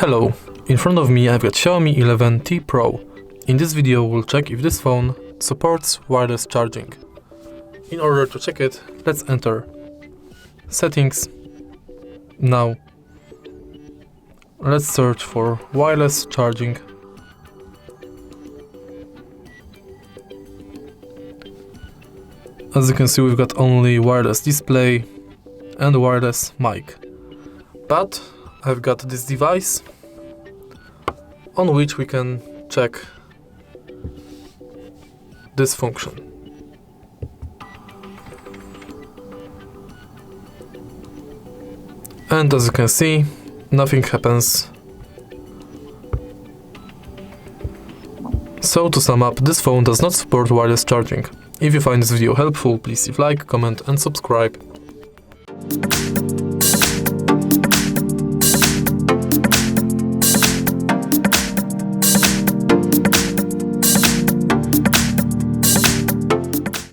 Hello, in front of me I've got Xiaomi 11T Pro. In this video we'll check if this phone supports wireless charging. In order to check it, let's enter Settings. Now let's search for wireless charging. As you can see, we've got only wireless display and wireless mic. But I've got this device on which we can check this function. And as you can see, nothing happens. So to sum up, this phone does not support wireless charging. If you find this video helpful, please leave a like, comment and subscribe.